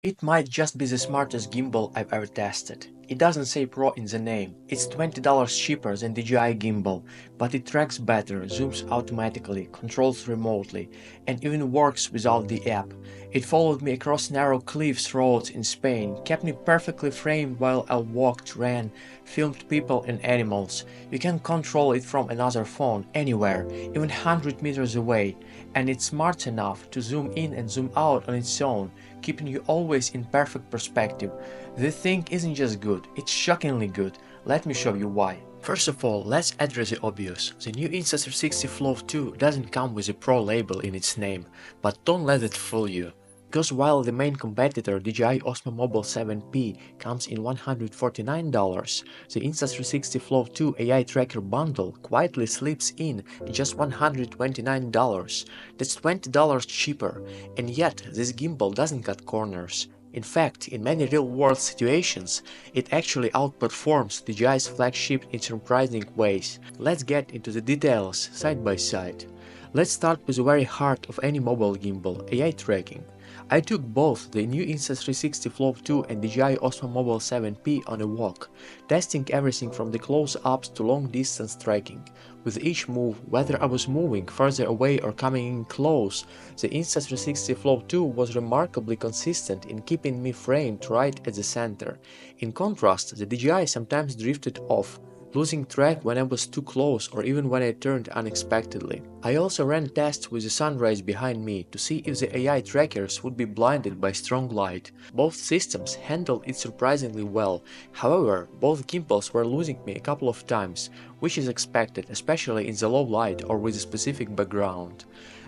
It might just be the smartest gimbal I've ever tested. It doesn't say Pro in the name, it's $20 cheaper than DJI Gimbal, but it tracks better, zooms automatically, controls remotely, and even works without the app. It followed me across narrow cliffs roads in Spain, kept me perfectly framed while I walked, ran, filmed people and animals. You can control it from another phone, anywhere, even 100 meters away, and it's smart enough to zoom in and zoom out on its own, keeping you always in perfect perspective. The thing isn't just good, it's shockingly good. Let me show you why. First of all, let's address the obvious. The new Insta360 Flow 2 doesn't come with a Pro label in its name, but don't let it fool you. Because while the main competitor DJI Osmo Mobile 7P comes in $149, the Insta360 Flow 2 AI Tracker bundle quietly slips in at just $129. That's $20 cheaper, and yet this gimbal doesn't cut corners. In fact, in many real-world situations, it actually outperforms DJI's flagship in surprising ways. Let's get into the details side by side. Let's start with the very heart of any mobile gimbal, AI tracking. I took both the new Insta360 Flow 2 and DJI Osmo Mobile 7P on a walk, testing everything from the close-ups to long-distance tracking. With each move, whether I was moving further away or coming in close, the Insta360 Flow 2 was remarkably consistent in keeping me framed right at the center. In contrast, the DJI sometimes drifted off, losing track when I was too close or even when I turned unexpectedly. I also ran tests with the sun rays behind me to see if the AI trackers would be blinded by strong light. Both systems handled it surprisingly well. However, both gimbals were losing me a couple of times, which is expected, especially in the low light or with a specific background.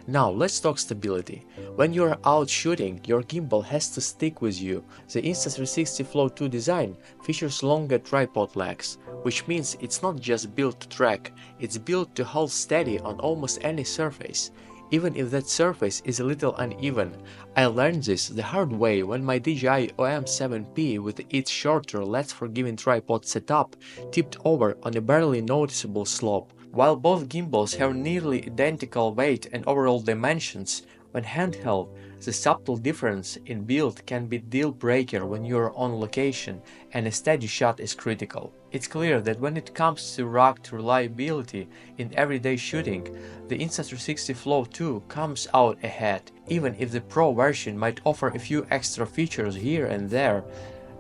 Now let's talk stability. When you are out shooting, your gimbal has to stick with you. The Insta360 Flow 2 design features longer tripod legs, which means it's not just built to track, it's built to hold steady on almost any surface, even if that surface is a little uneven. I learned this the hard way when my DJI OM7P with its shorter, less forgiving tripod setup tipped over on a barely noticeable slope. While both gimbals have nearly identical weight and overall dimensions, when handheld, the subtle difference in build can be a deal breaker when you are on location and a steady shot is critical. It's clear that when it comes to rugged reliability in everyday shooting, the Insta360 Flow 2 comes out ahead, even if the Pro version might offer a few extra features here and there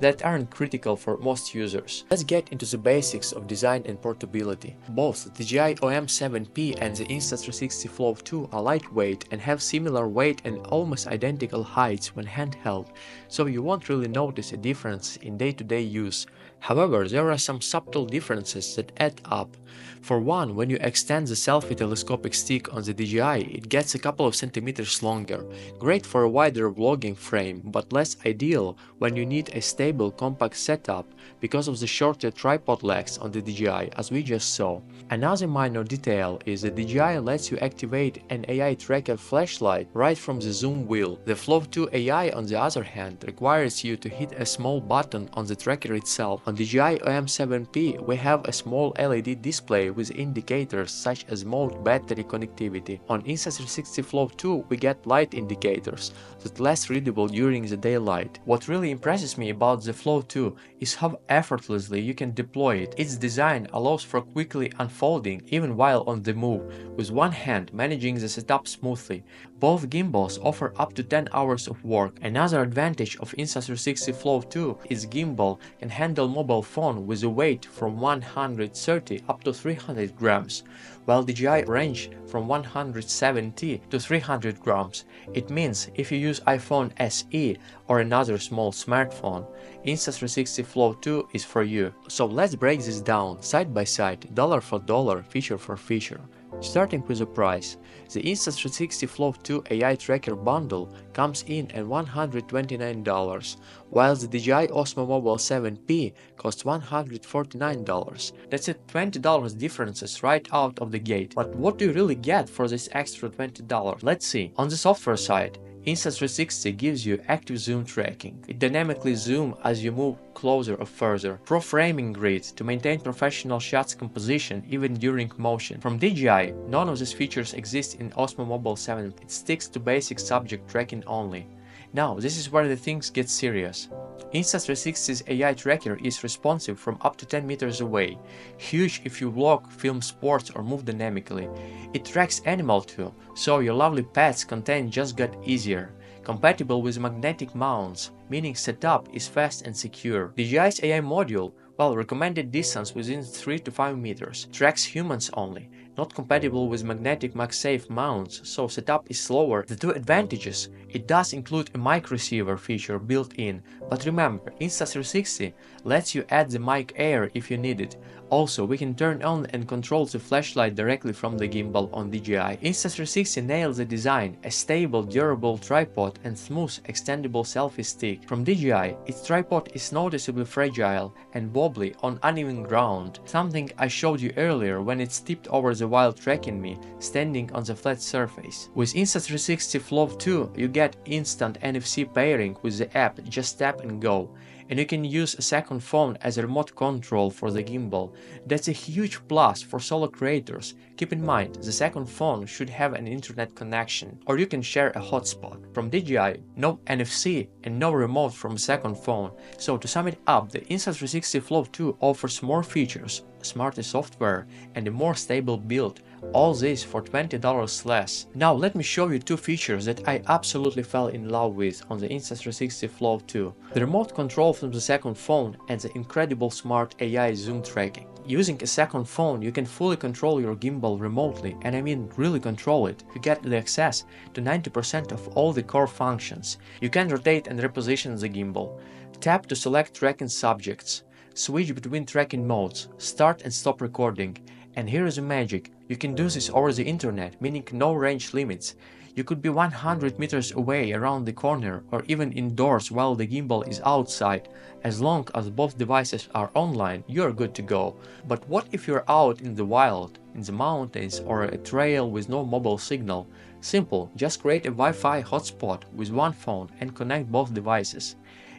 that aren't critical for most users. Let's get into the basics of design and portability. Both the DJI OM7P and the Insta360 Flow 2 are lightweight and have similar weight and almost identical heights when handheld, so you won't really notice a difference in day-to-day use. However, there are some subtle differences that add up. For one, when you extend the selfie telescopic stick on the DJI, it gets a couple of centimeters longer, great for a wider vlogging frame, but less ideal when you need a stable compact setup because of the shorter tripod legs on the DJI, as we just saw. Another minor detail is that DJI lets you activate an AI tracker flashlight right from the zoom wheel. The Flow 2 AI, on the other hand, requires you to hit a small button on the tracker itself. On DJI OM7P, we have a small LED display with indicators such as mode, battery, connectivity. On Insta360 Flow 2, we get light indicators that are less readable during the daylight. What really impresses me about the Flow 2 is how effortlessly you can deploy it. Its design allows for quickly unfolding even while on the move, with one hand managing the setup smoothly. Both gimbals offer up to 10 hours of work. Another advantage of Insta360 Flow 2 is gimbal can handle mobile phone with a weight from 130 up to 300 grams, while DJI range from 170 to 300 grams. It means if you use iPhone SE or another small smartphone, Insta360 Flow 2 is for you. So let's break this down side by side, dollar for dollar, feature for feature. Starting with the price, the Insta360 Flow 2 AI Tracker bundle comes in at $129, while the DJI Osmo Mobile 7P costs $149. That's a $20 differences right out of the gate. But what do you really get for this extra $20? Let's see. On the software side, Insta360 gives you active zoom tracking. It dynamically zooms as you move closer or further. Pro framing grid to maintain professional shots composition even during motion. From DJI, none of these features exist in Osmo Mobile 7. It sticks to basic subject tracking only. Now, this is where the things get serious. Insta360's AI tracker is responsive from up to 10 meters away, huge if you vlog, film sports or move dynamically. It tracks animal too, so your lovely pet's content just got easier. Compatible with magnetic mounts, meaning setup is fast and secure. DJI's AI module, well, recommended distance within 3 to 5 meters, tracks humans only, not compatible with magnetic MagSafe mounts, so setup is slower. The two advantages: it does include a mic receiver feature built in, but remember, Insta360 lets you add the mic air if you need it. Also, we can turn on and control the flashlight directly from the gimbal on DJI. Insta360 nails the design, a stable, durable tripod and smooth, extendable selfie stick. From DJI, its tripod is noticeably fragile and wobbly on uneven ground, something I showed you earlier when it tipped over the while tracking me, standing on the flat surface. With Insta360 Flow 2, you get instant NFC pairing with the app, just tap and go. And you can use a second phone as a remote control for the gimbal. That's a huge plus for solo creators. Keep in mind, the second phone should have an internet connection, or you can share a hotspot. From DJI, no NFC and no remote from second phone. So to sum it up, the Insta360 Flow 2 offers more features, smarter software and a more stable build. All this for $20 less. Now let me show you two features that I absolutely fell in love with on the Insta360 Flow 2. The remote control from the second phone and the incredible smart AI zoom tracking. Using a second phone, you can fully control your gimbal remotely, and I mean really control it. You get the access to 90% of all the core functions. You can rotate and reposition the gimbal. Tap to select tracking subjects. Switch between tracking modes, start and stop recording. And here is the magic, you can do this over the internet, meaning no range limits. You could be 100 meters away around the corner or even indoors while the gimbal is outside. As long as both devices are online, you are good to go. But what if you're out in the wild, in the mountains or a trail with no mobile signal? Simple, just create a Wi-Fi hotspot with one phone and connect both devices.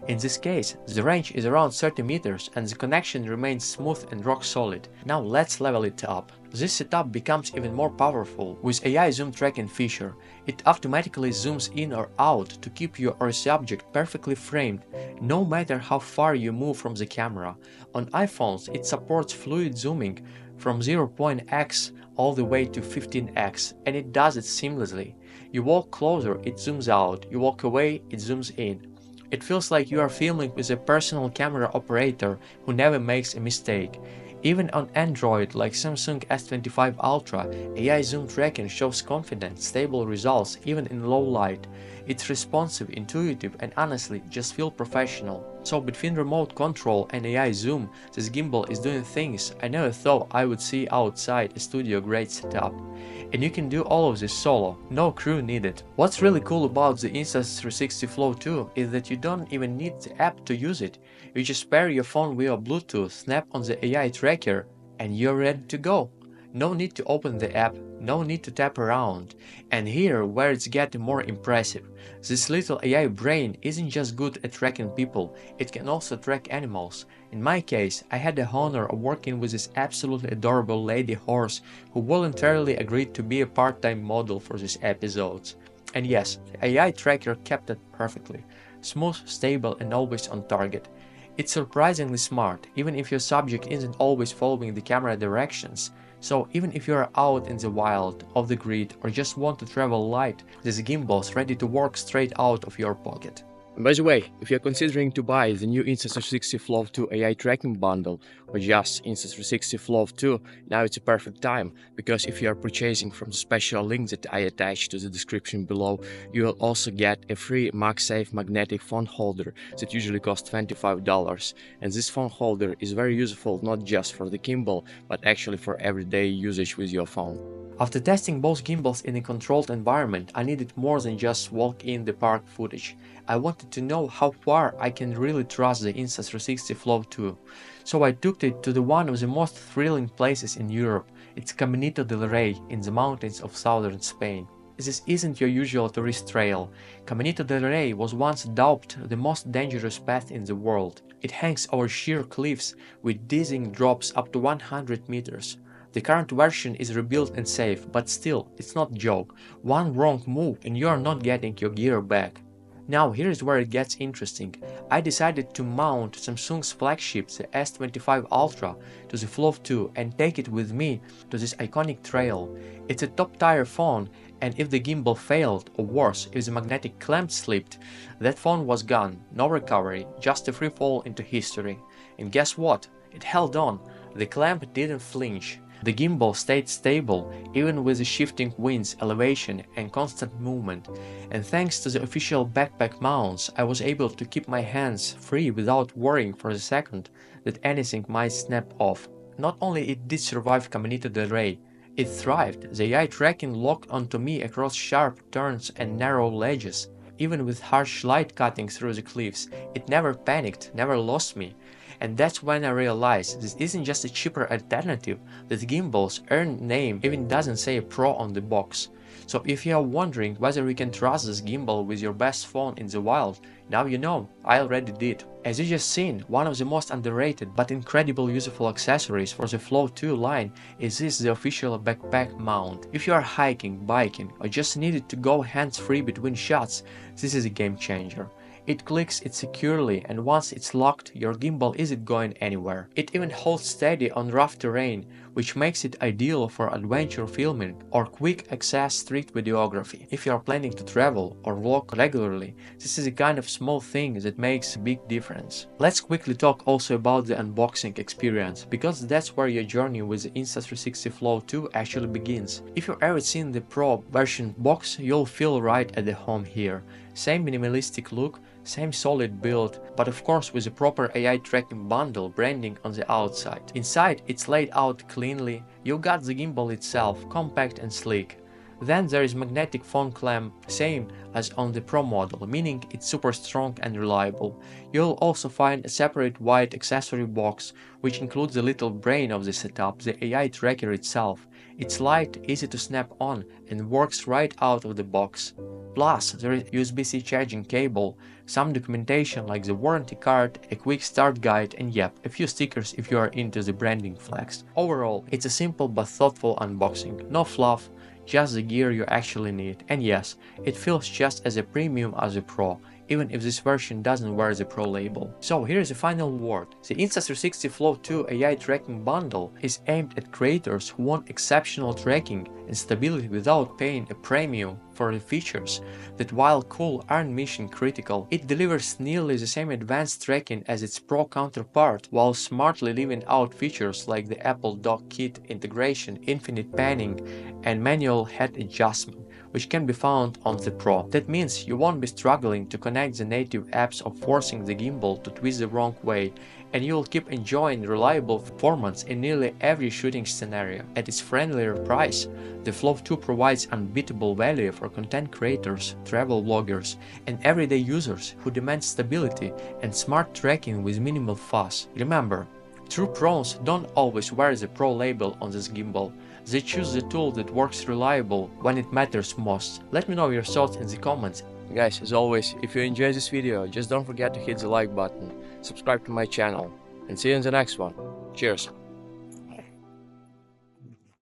In this case, the range is around 30 meters and the connection remains smooth and rock solid. Now let's level it up. This setup becomes even more powerful with AI zoom tracking feature. It automatically zooms in or out to keep your subject perfectly framed, no matter how far you move from the camera. On iPhones, it supports fluid zooming from 0.x all the way to 15x, and it does it seamlessly. You walk closer, it zooms out. You walk away, it zooms in. It feels like you are filming with a personal camera operator who never makes a mistake. Even on Android like Samsung S25 Ultra, AI zoom tracking shows confident, stable results even in low light. It's responsive, intuitive and honestly just feel professional. So between remote control and AI zoom, this gimbal is doing things I never thought I would see outside a studio grade setup. And you can do all of this solo, no crew needed. What's really cool about the Insta360 Flow 2 is that you don't even need the app to use it. You just pair your phone via Bluetooth, snap on the AI tracker, and you're ready to go. No need to open the app, no need to tap around. And here where it's getting more impressive. This little AI brain isn't just good at tracking people, it can also track animals. In my case, I had the honor of working with this absolutely adorable lady horse who voluntarily agreed to be a part-time model for these episodes. And yes, the AI tracker kept it perfectly. Smooth, stable and always on target. It's surprisingly smart, even if your subject isn't always following the camera directions. So even if you are out in the wild, off the grid, or just want to travel light, this gimbal's ready to work straight out of your pocket. And by the way, if you're considering to buy the new Insta360 Flow 2 AI tracking bundle or just Insta360 Flow 2, now it's a perfect time, because if you are purchasing from the special link that I attached to the description below, you will also get a free MagSafe magnetic phone holder that usually costs $25. And this phone holder is very useful not just for the gimbal, but actually for everyday usage with your phone. After testing both gimbals in a controlled environment, I needed more than just walk in the park footage. I wanted to know how far I can really trust the Insta360 Flow 2. So I took it to one of the most thrilling places in Europe. It's Caminito del Rey in the mountains of southern Spain. This isn't your usual tourist trail. Caminito del Rey was once dubbed the most dangerous path in the world. It hangs over sheer cliffs with dizzying drops up to 100 meters. The current version is rebuilt and safe, but still, it's not a joke. One wrong move and you are not getting your gear back. Now here is where it gets interesting. I decided to mount Samsung's flagship, the S25 Ultra, to the Flow 2 and take it with me to this iconic trail. It's a top-tier phone, and if the gimbal failed, or worse, if the magnetic clamp slipped, that phone was gone, no recovery, just a free fall into history. And guess what? It held on. The clamp didn't flinch. The gimbal stayed stable, even with the shifting winds, elevation, and constant movement. And thanks to the official backpack mounts, I was able to keep my hands free without worrying for a second that anything might snap off. Not only it did survive Caminito del Rey, it thrived. The AI tracking locked onto me across sharp turns and narrow ledges. Even with harsh light cutting through the cliffs, it never panicked, never lost me. And that's when I realized this isn't just a cheaper alternative, that Gimbal's earned name even doesn't say Pro on the box. So if you are wondering whether you can trust this gimbal with your best phone in the wild, now you know, I already did. As you just seen, one of the most underrated but incredible useful accessories for the Flow 2 line is the official backpack mount. If you are hiking, biking, or just needed to go hands-free between shots, this is a game changer. It clicks it securely, and once it's locked, your gimbal isn't going anywhere. It even holds steady on rough terrain, which makes it ideal for adventure filming or quick access street videography. If you are planning to travel or vlog regularly, this is a kind of small thing that makes a big difference. Let's quickly talk also about the unboxing experience, because that's where your journey with the Insta360 Flow 2 actually begins. If you've ever seen the Pro version box, you'll feel right at the home here. Same minimalistic look, same solid build, but of course with a proper AI tracking bundle branding on the outside. Inside it's laid out cleanly, you got the gimbal itself, compact and sleek. Then there is magnetic phone clamp, same as on the Pro model, meaning it's super strong and reliable. You'll also find a separate white accessory box, which includes the little brain of the setup, the AI tracker itself. It's light, easy to snap on, and works right out of the box. Plus, there is USB-C charging cable, some documentation like the warranty card, a quick start guide, and yep, a few stickers if you are into the branding flags. Overall, it's a simple but thoughtful unboxing, no fluff, just the gear you actually need, and yes, it feels just as a premium as a Pro, even if this version doesn't wear the Pro label. So here is the final word. The Insta360 Flow 2 AI tracking bundle is aimed at creators who want exceptional tracking and stability without paying a premium for the features that, while cool, aren't mission critical. It delivers nearly the same advanced tracking as its Pro counterpart, while smartly leaving out features like the Apple Dock Kit integration, infinite panning, and manual head adjustment, which can be found on the Pro. That means you won't be struggling to connect the native apps or forcing the gimbal to twist the wrong way, and you'll keep enjoying reliable performance in nearly every shooting scenario. At its friendlier price, the Flow 2 provides unbeatable value for content creators, travel bloggers, and everyday users who demand stability and smart tracking with minimal fuss. Remember, true pros don't always wear the Pro label on this gimbal. They choose the tool that works reliable when it matters most. Let me know your thoughts in the comments. Guys, as always, if you enjoyed this video, just don't forget to hit the like button, subscribe to my channel, and see you in the next one. Cheers!